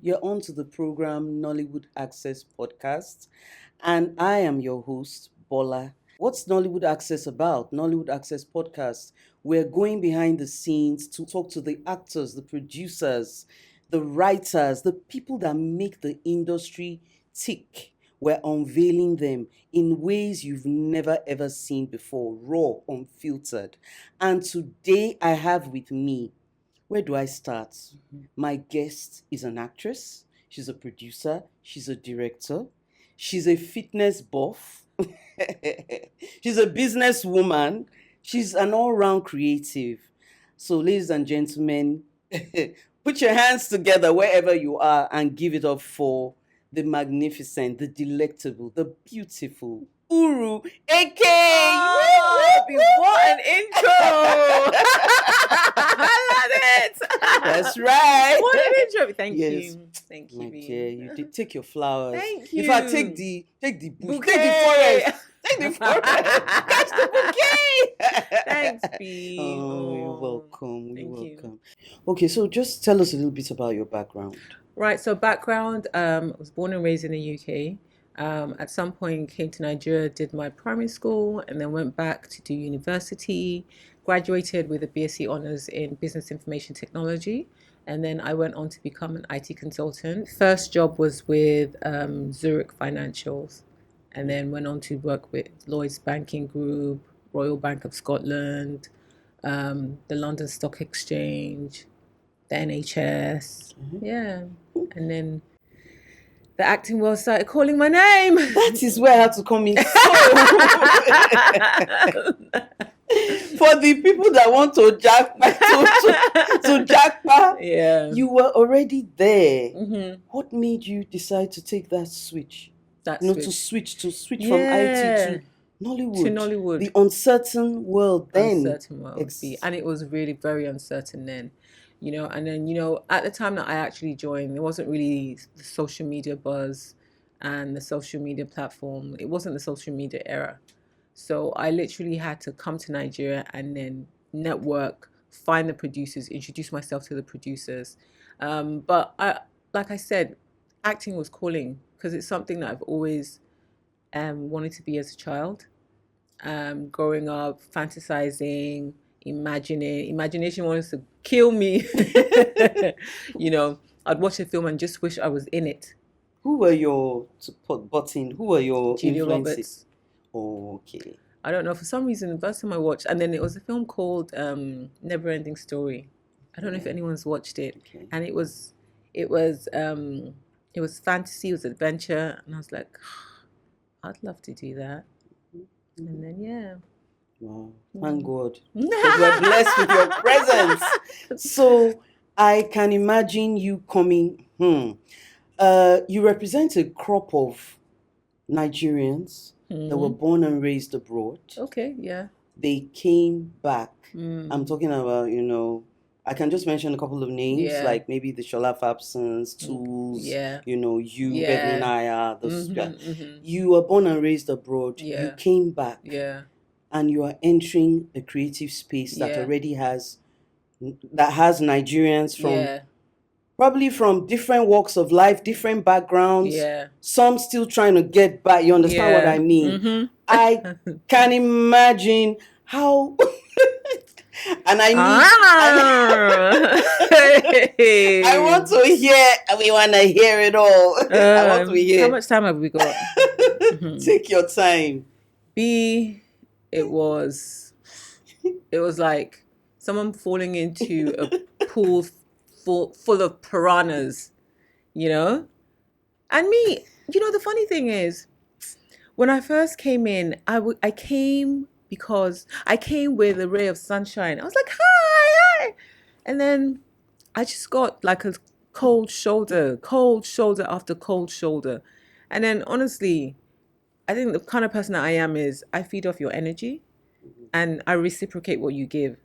You're on to the program Nollywood Access Podcast, and I am your host, Bola. What's Nollywood Access about? Nollywood Access Podcast. We're going behind the scenes to talk to the actors, the producers, the writers, the people that make the industry tick. We're unveiling them in ways you've never ever seen before, raw, unfiltered. And today I have with me, where do I start? My guest is an actress, she's a producer, she's a director, she's a fitness buff, she's a businesswoman, she's an all round creative. So, ladies and gentlemen, put your hands together wherever you are and give it up for the magnificent, the delectable, the beautiful Uru Eke. What an intro! I love it. That's right. What an intro! Thank Yes. you, thank you. My dear, you did take your flowers. Thank In fact, you. take the bush, Bouquet. take the forest, take the forest, catch the bouquet. Thanks, B. Oh, you're welcome. You're Thank you. welcome. Okay, so just tell us a little bit about your background. Right. So background. I was born and raised in the UK. At some point, came to Nigeria, did my primary school, and then went back to do university. Graduated with a BSc honors in business information technology, and then I went on to become an IT consultant. First job was with Zurich Financials, and then went on to work with Lloyd's Banking Group, Royal Bank of Scotland, the London Stock Exchange, the NHS. Yeah, and then the acting world started calling my name. That is where I had to come in. For the people that want to to jackpot, Yeah. you were already there. Mm-hmm. What made you decide to take that switch? That's To switch from IT to Nollywood. to Nollywood. The uncertain world then. Uncertain world. And it was really very uncertain then. And then, at the time that I actually joined, there wasn't really the social media buzz and the social media platform. It wasn't the social media era. So I literally had to come to Nigeria and then network, find the producers, introduce myself to the producers. But like I said, acting was calling because it's something that I've always wanted to be as a child. Growing up, fantasizing, imagination wanted to kill me. I'd watch a film and just wish I was in it. Who were your Julia influences? Roberts. Oh, okay. I don't know, for some reason the first time I watched, and then it was a film called Never Ending Story. I don't know if anyone's watched it. Okay. And it was fantasy, it was adventure, and I was like, I'd love to do that. And then Wow. Thank God. Because we're blessed with your presence. So I can imagine you coming. You represent a crop of Nigerians that were born and raised abroad. Okay, yeah. They came back. I'm talking about, I can just mention a couple of names, like maybe the Shola Fabsons, Tools, Beverly Naya. You were born and raised abroad. Yeah. You came back. Yeah. And you are entering a creative space that already has Nigerians from probably from different walks of life, different backgrounds. Yeah. Some still trying to get back. You understand what I mean? Mm-hmm. I can imagine how. And I need. I want to hear. We want to hear it all. I want to hear. How much time have we got? Take your time. It was like someone falling into a pool full of piranhas, And me, the funny thing is, when I first came in, I came because I came with a ray of sunshine. I was like, hi. And then I just got like a cold shoulder after cold shoulder. And then honestly, I think the kind of person that I am is I feed off your energy and I reciprocate what you give.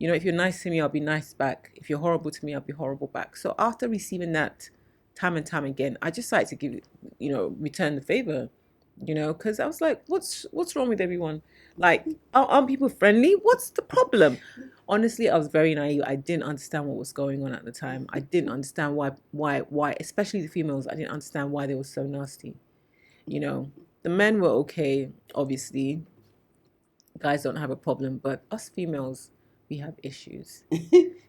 If you're nice to me, I'll be nice back. If you're horrible to me, I'll be horrible back. So after receiving that time and time again, I just like to give, return the favor. you know, because I was like, what's wrong with everyone? Like, aren't people friendly? What's the problem? Honestly, I was very naive. I didn't understand what was going on at the time. I didn't understand why, especially the females. I didn't understand why they were so nasty. You know, the men were okay, obviously. Guys don't have a problem, but us females, we have issues.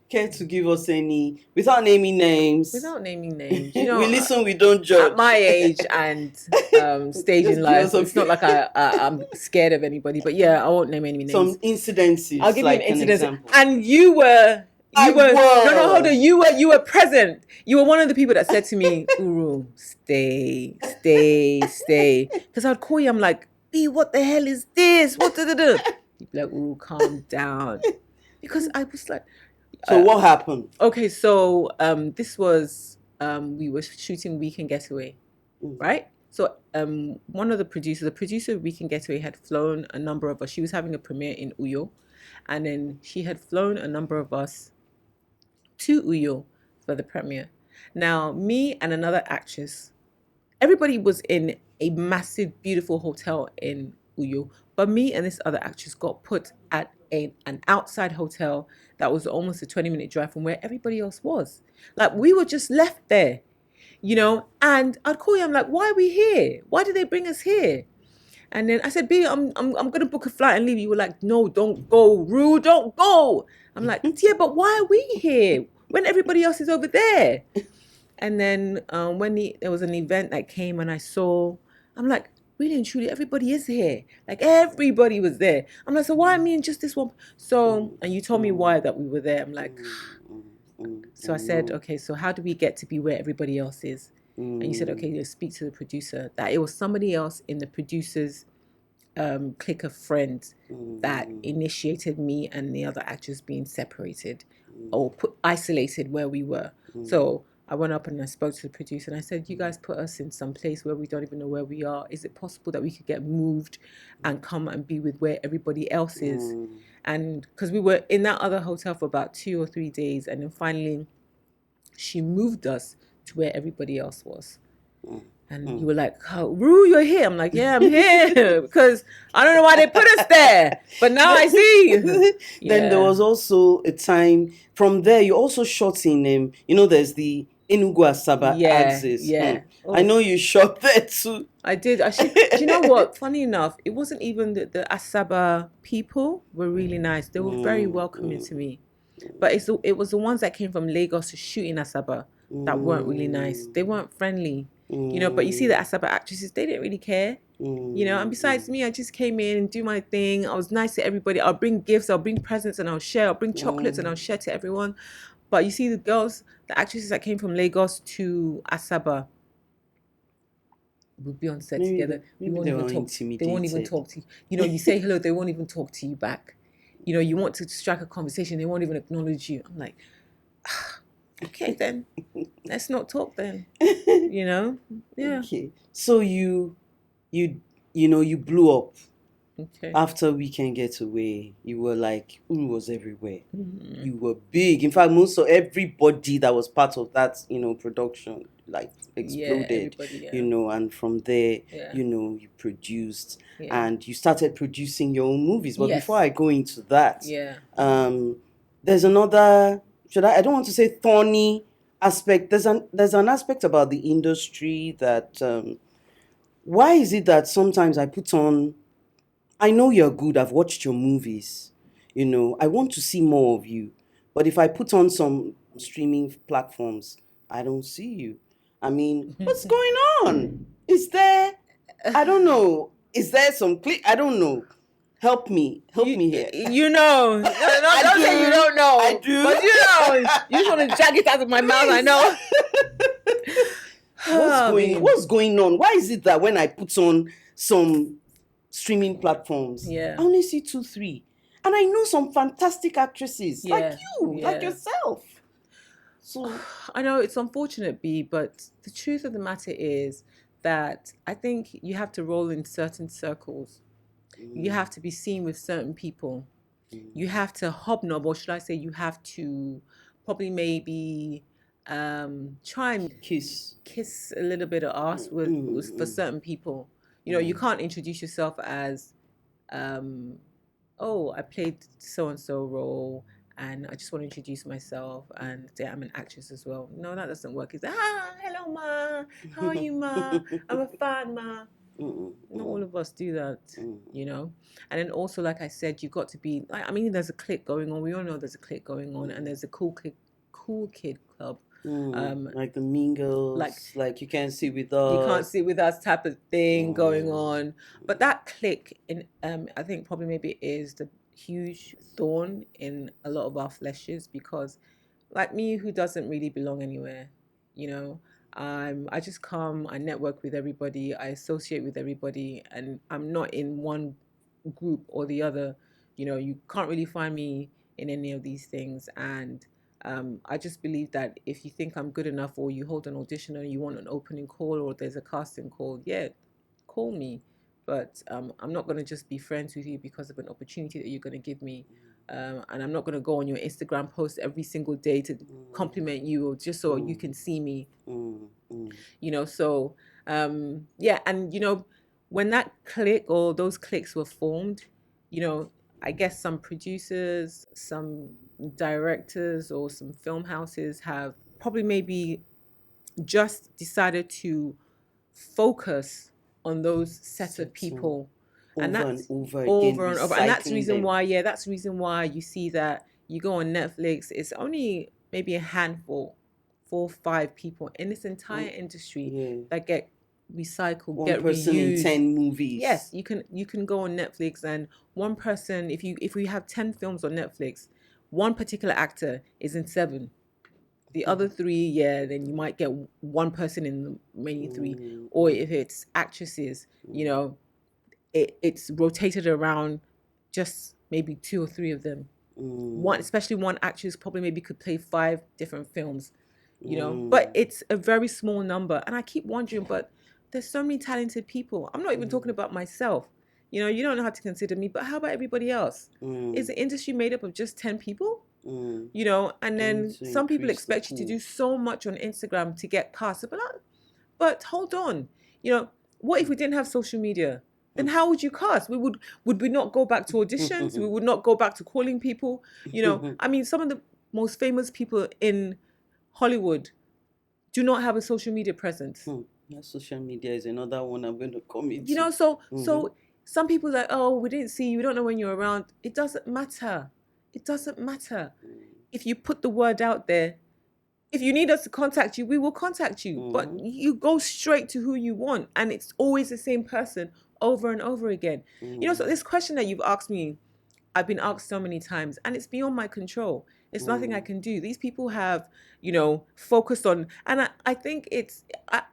Care to give us any, without naming names? Without naming names, you We know, listen, we don't at judge. my age and stage in Just give life, us it's not like I'm scared of anybody. But yeah, I won't name any some names. I'll incidences, give you an like an incident. example. And you were I no, hold on. was. You were present. You were one of the people that said to me, Uru, stay. Because I'd call you, I'm like, B, what the hell is this? What da, da, da. You'd be like, Uru, calm down. Because I was like, So what happened? okay, so this was we were shooting Weekend Getaway, right? So one of the producer of Weekend Getaway had flown a number of us. She was having a premiere in Uyo, and then she had flown a number of us to Uyo for the premiere. Now, me and another actress, everybody was in a massive, beautiful hotel in Uyo, but me and this other actress got put at an outside hotel that was almost a 20-minute drive from where everybody else was. Like, we were just left there, you know, and I'd call you, I'm like, why are we here? Why did they bring us here? And then I said, B, I'm gonna book a flight and leave. You were like, no, don't go, Rue, don't go. I'm like, yeah, but why are we here when everybody else is over there? And then there was an event that came and I saw, I'm like, really and truly, everybody is here. Like, everybody was there. I'm like, so why me and just this one? So, and you told me why that we were there. I'm like, so I said, okay, so how do we get to be where everybody else is? And you said, okay, you speak to the producer. That it was somebody else in the producer's clique of friends that initiated me and the other actors being separated or isolated where we were. So I went up and I spoke to the producer and I said, you guys put us in some place where we don't even know where we are. Is it possible that we could get moved and come and be with where everybody else is? And because we were in that other hotel for about 2 or 3 days, and then finally she moved us to where everybody else was. And you were like, oh, Rue, you're here. I'm like, yeah, I'm here because I don't know why they put us there. But now I see. Then there was also a time from there. You also shot in there's the Enugu Asaba axis. Yeah. I know you shot there too. I did. Actually, do you know what? Funny enough, it wasn't even the Asaba people were really nice. They were very welcoming to me. But it was the ones that came from Lagos to shoot in Asaba that weren't really nice. They weren't friendly. You know, but you see the Asaba actresses, they didn't really care. You know, and besides me, I just came in and do my thing. I was nice to everybody. I'll bring gifts, I'll bring presents and I'll share. I'll bring chocolates and I'll share to everyone. But you see the actresses that came from Lagos to Asaba would be on set together. Maybe won't they even were talk. They won't even intimidated. talk to you. You know, you say hello, they won't even talk to you back. You know, you want to strike a conversation, they won't even acknowledge you. I'm like, okay then, let's not talk then. You know? Yeah. Okay. So you blew up Okay. after Weekend Getaway. You were like, Uru was everywhere. You were big. In fact, most of everybody that was part of that, production, like exploded. And from there, you produced and you started producing your own movies. But before I go into that, there's another, I don't want to say thorny aspect. There's an aspect about the industry that why is it that sometimes I know you're good, I've watched your movies, I want to see more of you, but if I put on some streaming platforms, I don't see you. I mean, what's going on? Is there, I don't know, is there some click? I don't know. Help me here. You know, don't say you don't know. I do. But you just want to drag it out of my mouth. I know. What's going on? Why is it that when I put on some streaming platforms, I only see 2, 3, and I know some fantastic actresses like you, like yourself. So I know it's unfortunate, B, but the truth of the matter is that I think you have to roll in certain circles. You have to be seen with certain people. You have to hobnob, or should I say, you have to probably maybe try and kiss a little bit of ass with for certain people. You know, you can't introduce yourself as, oh, I played so and so role, and I just want to introduce myself and say I'm an actress as well. No, that doesn't work. It's hello ma, how are you ma? I'm a fan ma. Not all of us do that, you know. And then also, like I said, you've got to be like, I mean, there's a clique going on. We all know there's a clique going on, and there's a cool kid club. Like the Mean Girls, like you can't sit with us. You can't sit with us type of thing going on. But that clique in I think probably maybe is the huge thorn in a lot of our fleshes, because like me, who doesn't really belong anywhere, you know, I just come, I network with everybody, I associate with everybody, and I'm not in one group or the other. You know, you can't really find me in any of these things. And I just believe that if you think I'm good enough, or you hold an audition and you want an opening call, or there's a casting call, yeah, call me. But I'm not going to just be friends with you because of an opportunity that you're going to give me. And I'm not going to go on your Instagram post every single day to compliment you, or just so you can see me. You know, so yeah. And, you know, when that clique or those cliques were formed, you know, I guess some producers, some directors, or some film houses have probably maybe just decided to focus on those set of people, and that's over over and over. And that's the recycling reason them. why, yeah, that's the reason why you see that you go on Netflix, it's only maybe a handful, 4 or 5 people in this entire industry that get recycled, One get person in reused. 10 movies. Yes, you can go on Netflix, and one person, if we have 10 films on Netflix, one particular actor is in 7. The other 3, yeah, then you might get one person in the remaining 3. Or if it's actresses, you know, it's rotated around just maybe 2 or 3 of them. Especially one actress probably maybe could play 5 different films, you know. But it's a very small number. And I keep wondering, but there's so many talented people. I'm not even talking about myself. You know, you don't know how to consider me, but how about everybody else? Is the industry made up of just 10 people? You know, and then some people expect you to do so much on Instagram to get cast. But hold on, you know, what if we didn't have social media? Then how would you cast? Would we not go back to auditions? We would not go back to calling people. You know, I mean, some of the most famous people in Hollywood do not have a social media presence. That social media is another one I'm going to come into. You know, so some people are like, oh, we didn't see you, we don't know when you're around. It doesn't matter. It doesn't matter. If you put the word out there, if you need us to contact you, we will contact you. But you go straight to who you want, and it's always the same person over and over again. You know, so this question that you've asked me, I've been asked so many times, and it's beyond my control. It's nothing I can do. These people have, you know, focused on, and I think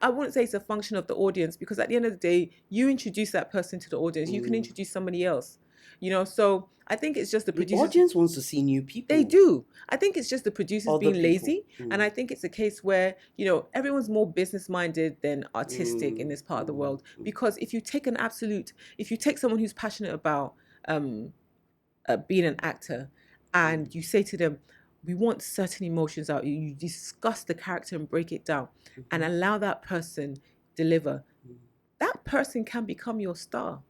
I wouldn't say it's a function of the audience, because at the end of the day, you introduce that person to the audience. You can introduce somebody else, you know. So I think it's just the producers. The audience wants to see new people. They do. I think it's just the producers being lazy. And I think it's a case where, you know, everyone's more business minded than artistic in this part of the world. Because if you take someone who's passionate about being an actor, and you say to them, we want certain emotions out, you discuss the character and break it down and allow that person deliver, that person can become your star.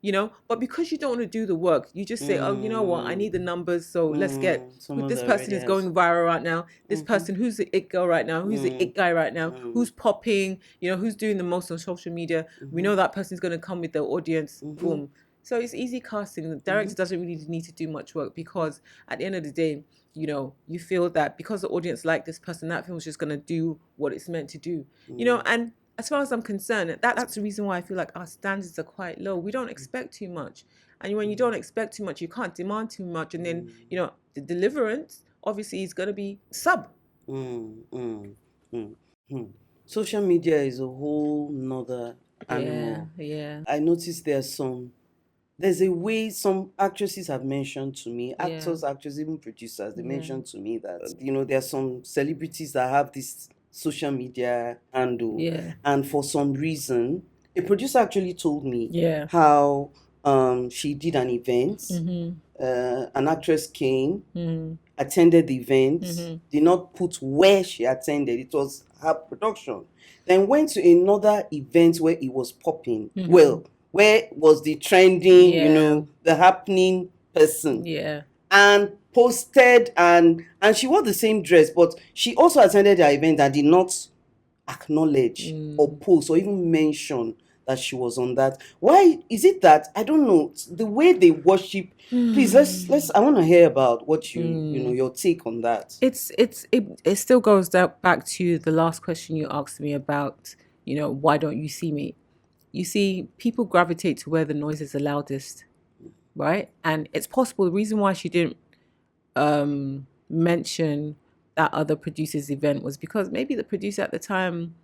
You know, but because you don't want to do the work, you just say, oh, you know what, I need the numbers, so let's get this person is going viral right now, this person, who's the it girl right now, who's the it guy right now, who's popping, you know, who's doing the most on social media, we know that person's going to come with their audience, boom. So it's easy casting. The director doesn't really need to do much work, because at the end of the day, you know, you feel that because the audience like this person, that film's just going to do what it's meant to do, you know. And as far as I'm concerned, that's the reason why I feel like our standards are quite low. We don't expect too much. And when you don't expect too much, you can't demand too much. And then, you know, the deliverance obviously is going to be sub. Social media is a whole nother animal. Yeah. I noticed there's a way some actresses have mentioned to me, actors, actresses, even producers, they mentioned to me that, you know, there are some celebrities that have this social media handle. And for some reason, a producer actually told me how she did an event. An actress came, attended the event, did not put where she attended. It was her production. Then went to another event where it was popping. Mhm. Well, where was the trending, Yeah. the happening person. Yeah. And posted, and she wore the same dress, but she also attended the event and did not acknowledge or post or even mention that she was on that. Why is it that, I don't know, the way they worship? Please, let's I want to hear about what your take on that. It still goes back to the last question you asked me about, why don't you see me? You see, people gravitate to where the noise is the loudest, right? And it's possible the reason why she didn't mention that other producer's event was because maybe the producer at the time,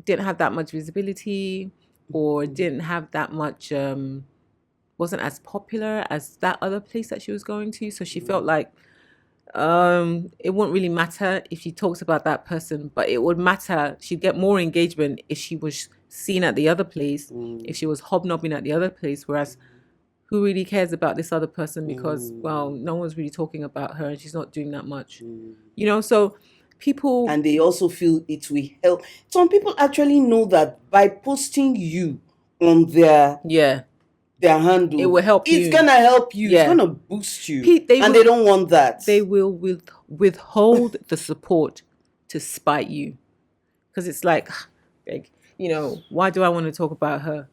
didn't have that much visibility, or didn't have that much, wasn't as popular as that other place that she was going to. So she felt like it wouldn't really matter if she talks about that person, but it would matter. She'd get more engagement if she was seen at the other place, if she was hobnobbing at the other place. Whereas, who really cares about this other person? Because, well, no one's really talking about her and she's not doing that much. So people... And they also feel it will help. Some people actually know that by posting you on their handle, it will help it's you. gonna help you. It's gonna boost you. They don't want that. They will withhold the support to spite you, because it's like, why do I want to talk about her?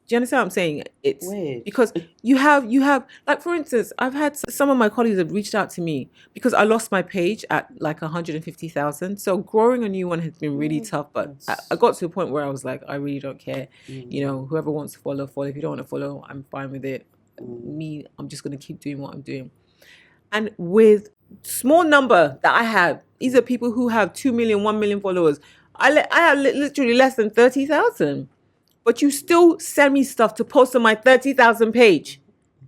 Do you understand what I'm saying? It's Wait. Because you have, like, for instance, I've had some of my colleagues have reached out to me because I lost my page at like 150,000. So growing a new one has been really tough. But I got to a point where I was like, I really don't care. Whoever wants to follow. If you don't want to follow, I'm fine with it. Me, I'm just going to keep doing what I'm doing. And with small number that I have, these are people who have 2 million, 1 million followers. I have literally less than 30,000. But you still send me stuff to post on my 30,000 page.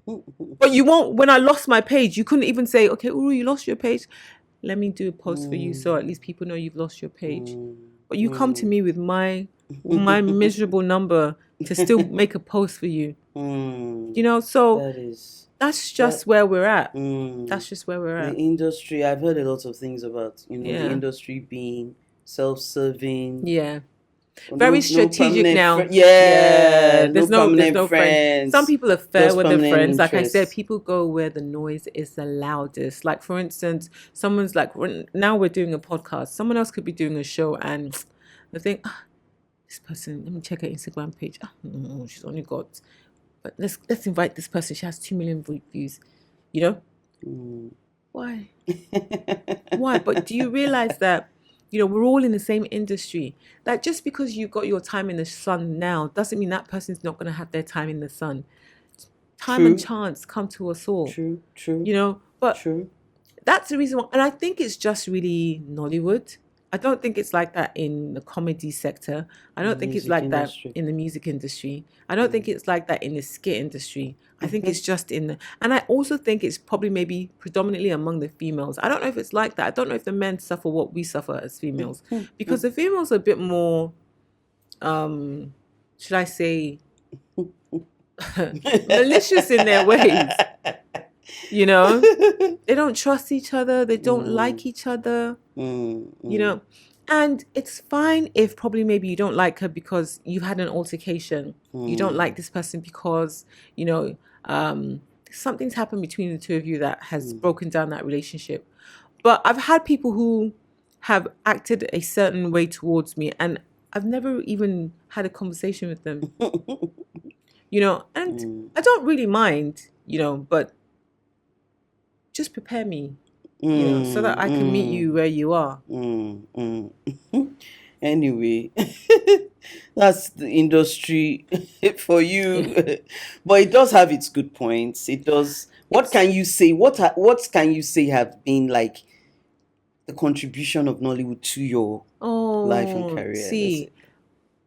But you won't, when I lost my page, you couldn't even say, okay, Uru, you lost your page. Let me do a post for you so at least people know you've lost your page. But you come to me with my miserable number to still make a post for you. So that's just where we're at. That's just where we're at. The industry, I've heard a lot of things about, the industry being self-serving. Yeah. Very strategic now. There's no friends. Some people are fair with their friends. Like I said, people go where the noise is the loudest. Like, for instance, someone's like, now we're doing a podcast. Someone else could be doing a show and they think, this person, let me check her Instagram page. No, she's only got, but let's invite this person. She has 2 million views. Why? Why? But do you realize that we're all in the same industry? That just because you got your time in the sun now doesn't mean that person's not going to have their time in the sun. Time and chance come to us all. True. But that's the reason why. And I think it's just really Nollywood. I don't think it's like that in the comedy sector. I don't think it's like that in the music industry. I don't think it's like that in the skit industry. I think it's just and I also think it's probably maybe predominantly among the females. I don't know if it's like that. I don't know if the men suffer what we suffer as females, because the females are a bit more, should I say, malicious in their ways. They don't trust each other. They don't like each other. And it's fine if probably maybe you don't like her because you've had an altercation. You don't like this person because, something's happened between the two of you that has broken down that relationship. But I've had people who have acted a certain way towards me and I've never even had a conversation with them. And I don't really mind, but just prepare me, so that I can meet you where you are. Anyway, that's the industry for you. But it does have its good points. It does. What can you say? What can you say have been like the contribution of Nollywood to your life and career? See,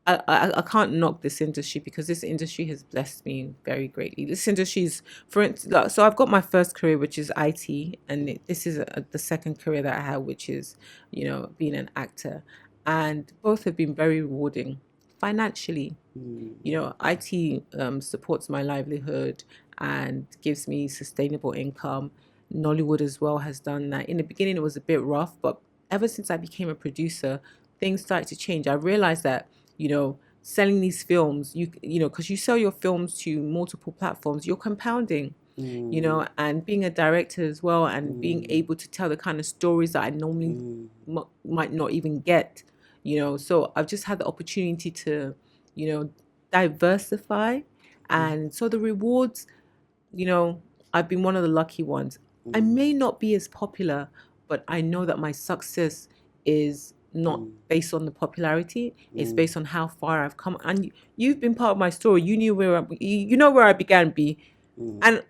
I can't knock this industry because this industry has blessed me very greatly. This industry is, for instance, so I've got my first career, which is IT, and this is the second career that I have, which is, being an actor. And both have been very rewarding financially. IT supports my livelihood and gives me sustainable income. Nollywood as well has done that. In the beginning, it was a bit rough, but ever since I became a producer, things started to change. I realized that, selling these films, because you sell your films to multiple platforms, you're compounding, and being a director as well, and being able to tell the kind of stories that I normally might not even get, So I've just had the opportunity to, diversify. And so the rewards, I've been one of the lucky ones. I may not be as popular, but I know that my success is not based on the popularity. It's based on how far I've come. And you've been part of my story. You knew you know where I began, B. And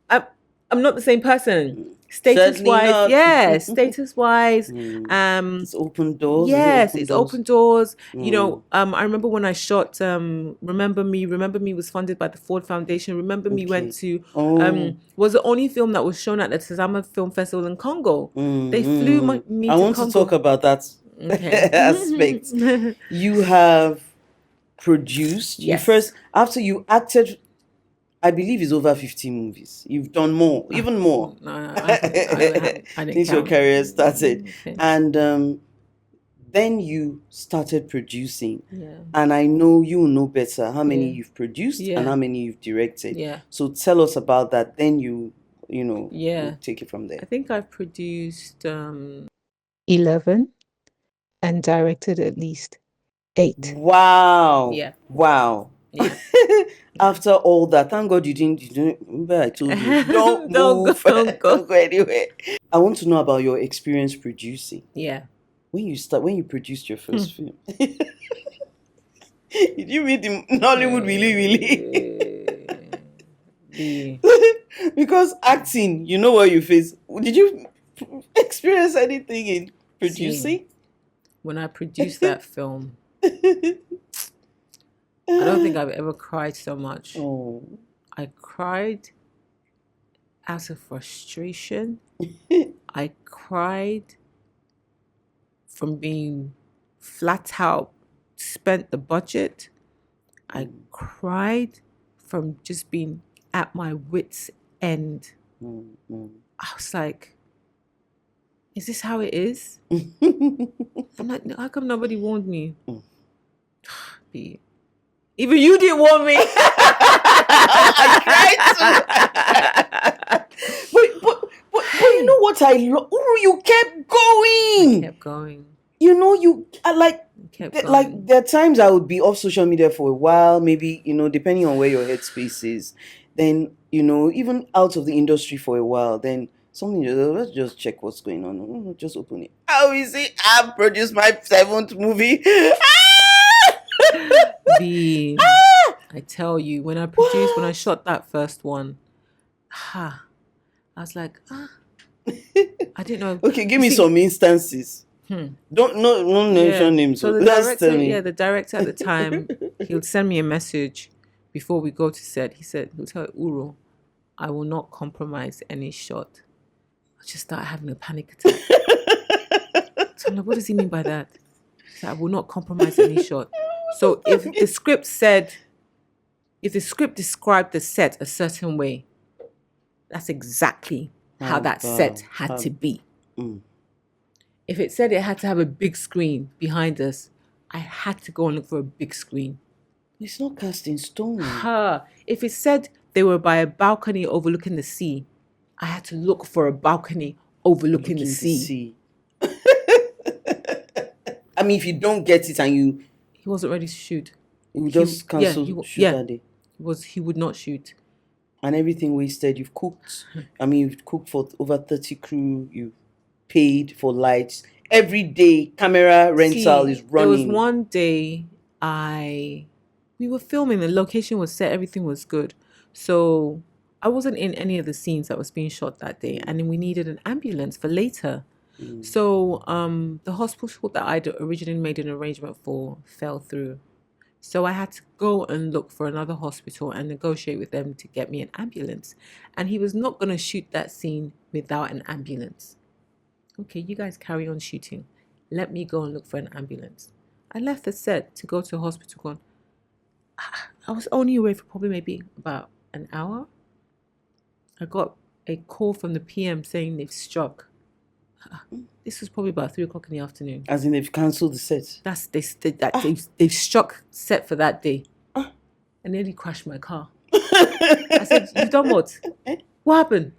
I, I'm not the same person. Status Certainly wise, not. yeah, status wise. It's open doors. Yes, it's open doors. Mm. I remember when I shot Remember Me was funded by the Ford Foundation. Remember Me went to was the only film that was shown at the Tazama Film Festival in Congo. They flew me I to want to Congo. talk about that Okay. aspect. You have produced. You Yes. first, after you acted, I believe it's over 50 movies. You've done more, even more, No, I didn't since your count. career started. Okay. And then you started producing. Yeah. And I know you know better how many Yeah. you've produced Yeah. and how many you've directed. Yeah. So tell us about that. Then we'll take it from I there. think I've produced 11 and directed at least 8. Wow. Yeah. Wow. Yeah. After all that, thank God you didn't. Remember, I told you, don't Don't move, go, don't go. don't go anywhere. I want to know about your experience producing. Yeah. When you produced your first film, did you meet the Nollywood Willy Willy? Because acting, you know what you face. Did you experience anything in producing? When I produced that film, I don't think I've ever cried so much. Oh. I cried out of frustration. I cried from being flat out spent the budget. I cried from just being at my wits' end. I was like, is this how it is? I'm like, how come nobody warned me? Even you didn't warn me. I tried to. But you know what I love? You kept going. I kept going. You Kept like going. there are times I would be off social media for a while, maybe, depending on where your headspace is. Then, even out of the industry for a while, then something, let's just check what's going on. Just open it. How is it? I've produced my 7th movie. I tell you, when I shot that first one, I was like, I didn't know. Okay, give me some instances. Don't mention names. So the director at the time, he would send me a message before we go to set. He'll tell Uru, I will not compromise any shot. I just start having a panic attack. So I'm like, what does he mean by that? He said, I will not compromise any shot. So if the script described the set a certain way, that's exactly how that set had to be. If it said it had to have a big screen behind us, I had to go and look for a big screen. It's not cast in stone. If it said they were by a balcony overlooking the sea, I had to look for a balcony overlooking the sea. I mean, if you don't get it and he wasn't ready to shoot. He would just cancel shoot that day. He would not shoot. And everything wasted. You've cooked. I mean, you've cooked for over 30 crew. You've paid for lights. Every day, camera rental is running. There was one day we were filming. The location was set. Everything was good. So I wasn't in any of the scenes that was being shot that day. And then we needed an ambulance for later. So the hospital that I'd originally made an arrangement for fell through. So I had to go and look for another hospital and negotiate with them to get me an ambulance. And he was not going to shoot that scene without an ambulance. Okay, you guys carry on shooting. Let me go and look for an ambulance. I left the set to go to a hospital going, I was only away for probably maybe about an hour. I got a call from the PM saying they've struck. This was probably about 3 o'clock in the afternoon. As in, they've cancelled the set. They've struck set for that day. I nearly crashed my car. I said, "You've done what? What happened?"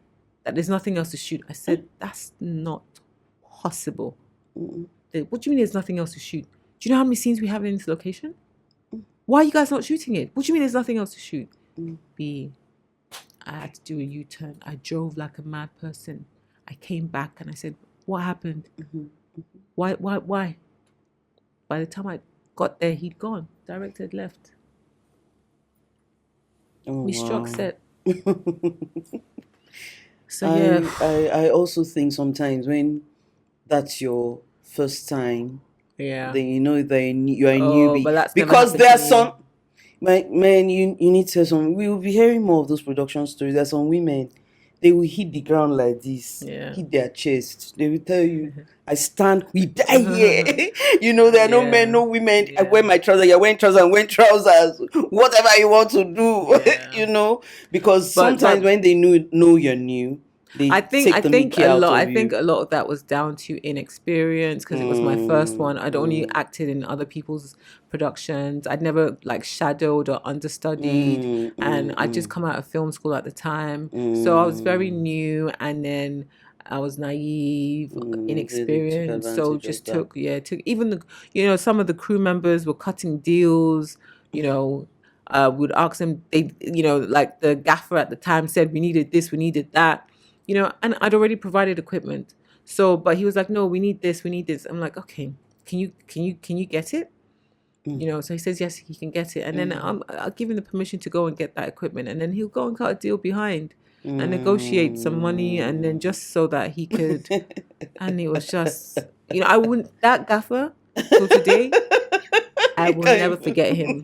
That there's nothing else to shoot. I said, "That's not possible." What do you mean there's nothing else to shoot? Do you know how many scenes we have in this location? Why are you guys not shooting it? What do you mean there's nothing else to shoot? B, I had to do a U-turn. I drove like a mad person. I came back and I said, "What happened? Why? By the time I got there, he'd gone. Director had left. We struck set." So yeah. I also think sometimes when that's your first time, Yeah. then you know that you're a newbie. But that's because there are some man, you need to some. We will be hearing more of those production stories. There's some women, they will hit the ground like this, hit their chest. They will tell you, "I stand, we die here." You know, there are no men, no women. I wear my trousers, you're wearing trousers, and wearing trousers. Whatever you want to do, you know, because sometimes when they know you're new, I think a lot of that was down to inexperience, because it was my first one. I'd only acted in other people's productions. I'd never like shadowed or understudied, and I'd just come out of film school at the time. So I was very new, and then I was naive, inexperienced. So just took even the some of the crew members were cutting deals. Would ask them, like the gaffer at the time said, "We needed this, we needed that." And I'd already provided equipment. So, but he was like, "No, we need this, we need this." I'm like, "Okay, can you get it?" So he says, yes, he can get it. And then I'll give him the permission to go and get that equipment. And then he'll go and cut a deal behind and negotiate some money. And then just so that he could, and it was just, I wouldn't, that gaffer till today, I will never forget him.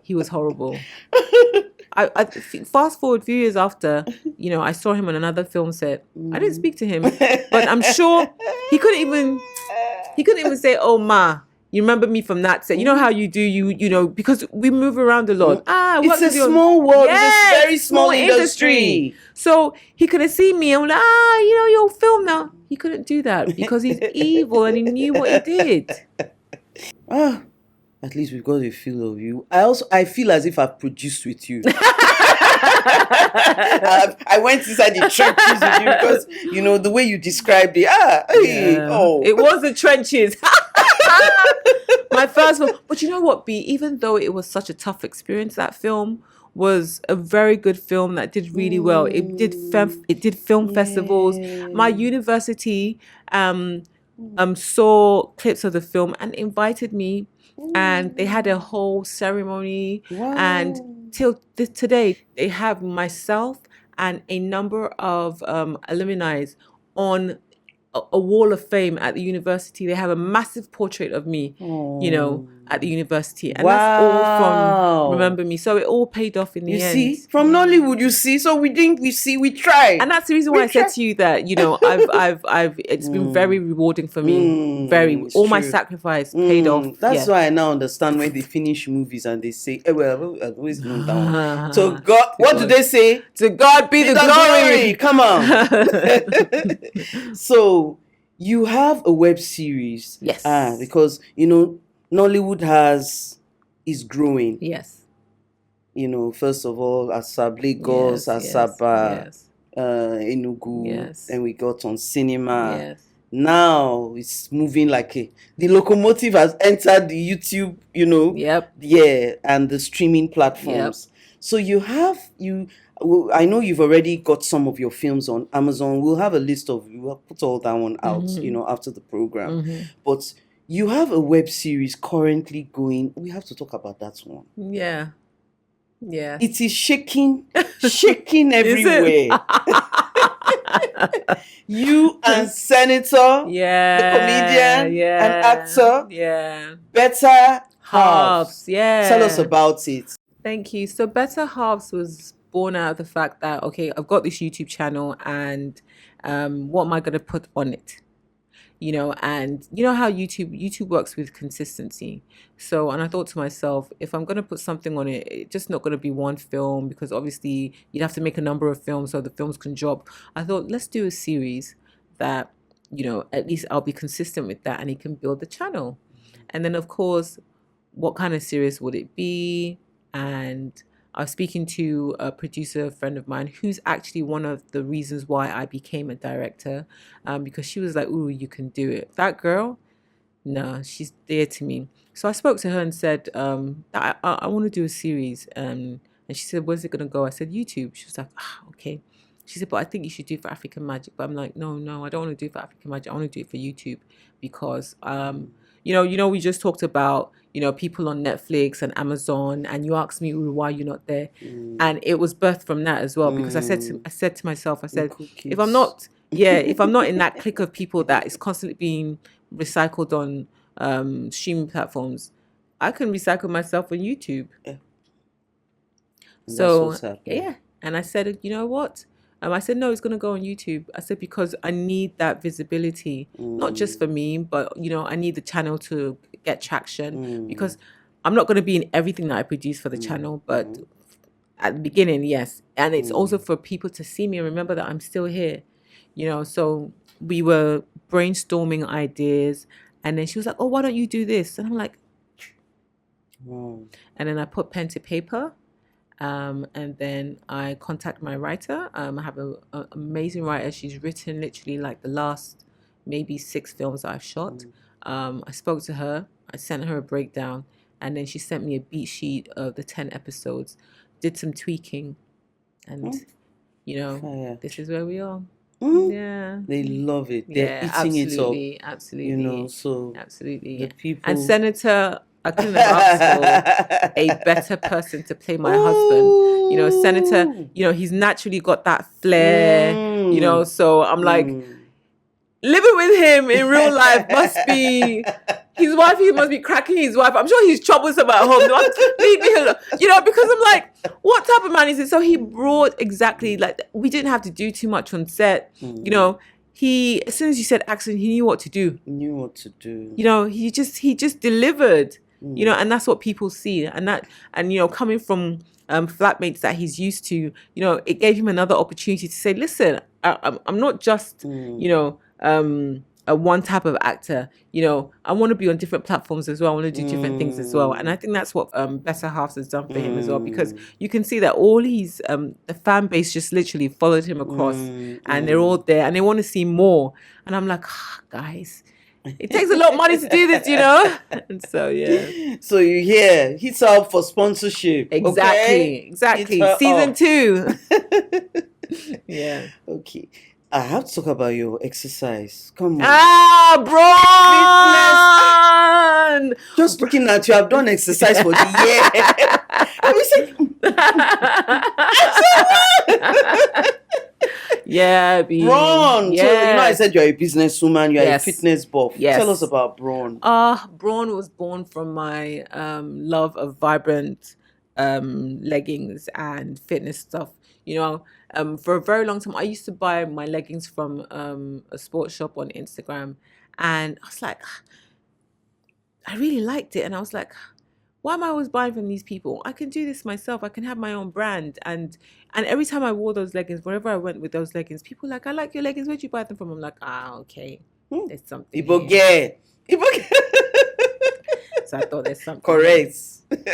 He was horrible. I fast forward a few years after, I saw him on another film set. I didn't speak to him, but I'm sure he couldn't even say, "Oh ma, you remember me from that set?" You know how you do, because we move around a lot. It's a small world. It's a very small industry. So he could have seen me and was like, you'll film now. He couldn't do that because he's evil and he knew what he did. At least we've got a feel of you. I feel as if I've produced with you. I went inside the trenches with you because the way you described it. It was the trenches. My first one. But you know what, B? Even though it was such a tough experience, that film was a very good film that did really well. It did film festivals. My university saw clips of the film and invited me. And they had a whole ceremony. Wow. And till today, they have myself and a number of alumni on a wall of fame at the university. They have a massive portrait of me, at the university. And that's all from Remember Me. So it all paid off in the end. You see? From Nollywood, you see? So we tried. And that's the reason why I said to you that, it's been very rewarding for me. All my sacrifice paid off. That's why I now understand when they finish movies and they say, I've always known that one. So God, what do they say? To God be the glory. Come on. So you have a web series. Yes. Because, Nollywood is growing. Yes. First of all, Asab Lagos, Asaba, Enugu. Yes. And we got on cinema. Yes. Now it's moving like the locomotive has entered the YouTube, Yep. Yeah, and the streaming platforms. Yep. So I know you've already got some of your films on Amazon. We'll have a list we'll put all that one out, after the program. But you have a web series currently going. We have to talk about that one. Yeah. Yeah. It is shaking everywhere. You and Senator, the comedian and actor, Better Halves. Yeah. Tell us about it. Thank you. So Better Halves was born out of the fact that, okay, I've got this YouTube channel and what am I going to put on it? And you know how YouTube works with consistency. So, and I thought to myself, if I'm going to put something on it, it's just not going to be one film, because obviously you'd have to make a number of films so the films can drop. I thought, let's do a series that at least I'll be consistent with that and he can build the channel. And then, of course, what kind of series would it be? And I was speaking to a producer friend of mine who's actually one of the reasons why I became a director, because she was like, "Ooh, you can do it." That girl, no, she's dear to me. So I spoke to her and said, that I want to do a series. And she said, "Where's it going to go?" I said, "YouTube." She was like, "Okay." She said, "But I think you should do it for African Magic." But I'm like, no, I don't want to do it for African Magic. I want to do it for YouTube because, we just talked about, people on Netflix and Amazon, and you asked me, "Uru, why you're not there?" And it was birthed from that as well, because I said to myself, I said, if I'm not, if I'm not in that clique of people that is constantly being recycled on streaming platforms, I can recycle myself on YouTube. Yeah. So and I said, you know what? I said, no, it's going to go on YouTube. I said, because I need that visibility, not just for me, but, I need the channel to get traction, because I'm not going to be in everything that I produce for the channel, but at the beginning, yes. And it's also for people to see me and remember that I'm still here, So we were brainstorming ideas, and then she was like, "Oh, why don't you do this?" And I'm like, and then I put pen to paper. And then I contact my writer. I have an amazing writer. She's written literally like the last maybe 6 films that I've shot. I spoke to her. I sent her a breakdown, and then she sent me a beat sheet of the 10 episodes. Did some tweaking, and this is where we are. Yeah, they love it. They're eating it up. Absolutely, so absolutely. the people And Senator, I couldn't have asked for a better person to play my husband. Senator, he's naturally got that flair, so I'm like, living with him in real life must be, his wife, he must be cracking his wife. I'm sure he's troublesome at home. Leave me alone. Because I'm like, what type of man is it? So he brought exactly, like, we didn't have to do too much on set. He, as soon as you said accent, he knew what to do. He just delivered. And that's what people see. And coming from flatmates that he's used to, it gave him another opportunity to say, listen, I'm not just, a one type of actor. I want to be on different platforms as well. I want to do different things as well. And I think that's what Better Halves has done for him as well, because you can see that all his the fan base just literally followed him across, and they're all there and they want to see more. And I'm like, guys, it takes a lot of money to do this, And so so you hear he's up for sponsorship. Exactly. Season 2. Yeah. Okay. I have to talk about your exercise. Come on. Bron! Just looking at you, I've done exercise for the year. Have you seen? Yeah, Bron. Yeah. So, I said you're a businesswoman, you're a fitness buff. Yes. Tell us about Bron. Bron was born from my love of vibrant leggings and fitness stuff. For a very long time, I used to buy my leggings from a sports shop on Instagram, and I was like, I really liked it, and I was like, why am I always buying from these people? I can do this myself. I can have my own brand. And every time I wore those leggings, wherever I went with those leggings, people were like, I like your leggings. Where'd you buy them from? I'm like, okay, there's something. People get. So I thought there's something. Correct.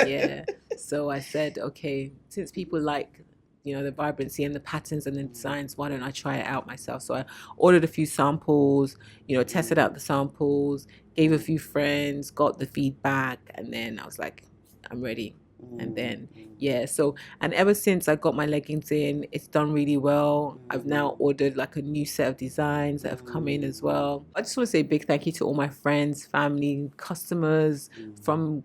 Yeah. So I said, okay, since people like, the vibrancy and the patterns and the designs, why don't I try it out myself? So I ordered a few samples, tested out the samples, gave a few friends, got the feedback, and then I was like, I'm ready. And then, and ever since I got my leggings in, it's done really well. I've now ordered like a new set of designs that have come in as well. I just want to say a big thank you to all my friends, family, customers from,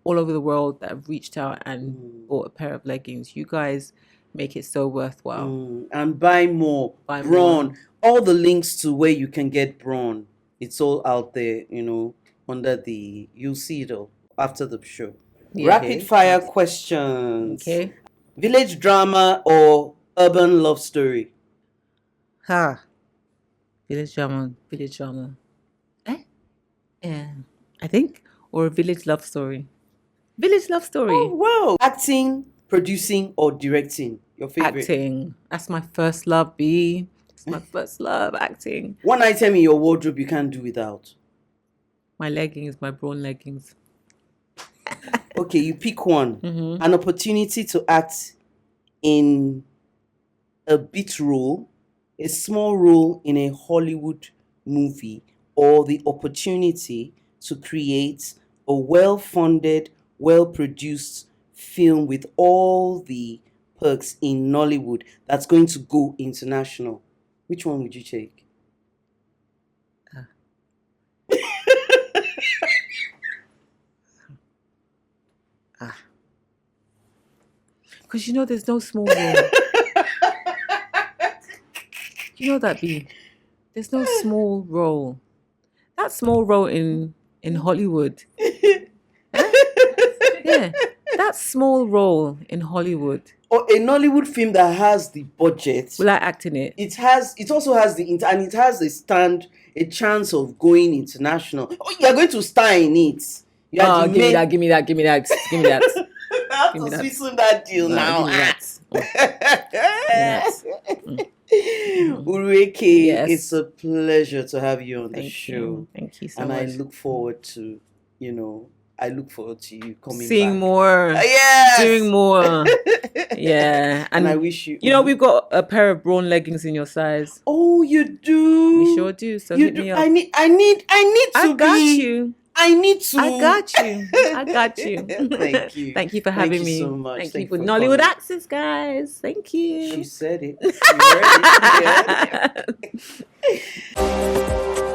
all over the world that have reached out and bought a pair of leggings. You guys make it so worthwhile. And buy more. Bron. All the links to where you can get Bron, it's all out there, under the, you'll see it all after the show. Rapid fire questions. Okay. Village drama or urban love story? Village drama. Yeah, I think. Or a village love story. Village love story. Oh, wow. Acting, producing, or directing? Your favorite? Acting. That's my first love, B. It's my first love, acting. One item in your wardrobe you can't do without. My leggings, my brown leggings. Okay, you pick one. Mm-hmm. An opportunity to act in a bit role, a small role in a Hollywood movie, or the opportunity to create a well-funded, well-produced film with all the perks in Nollywood that's going to go international. Which one would you take? Because you know there's no small role. You know that, B. There's no small role. That small role in Hollywood. Yeah. That small role in Hollywood. Or a Nollywood film that has the budget. Will I act in it? It also has and it has a chance of going international. Oh, you're going to star in it. Give me that. Give me that. How to sweeten that deal now. Give me that. Uru Eke, Yes. it's a pleasure to have you on the Thank show. you. Thank you so much. And I look forward to, you coming Seeing back. more. Yes. Doing more. Yeah. And I wish you. You know, we've got a pair of brown leggings in your size. Oh, you do. We sure do. So hit me up. I need to. I got you. I need to. I got you. Thank you. Thank you for having me. Thank you so much. Thank you for Nollywood Access, guys. Thank you. She said it. She heard it. Yeah.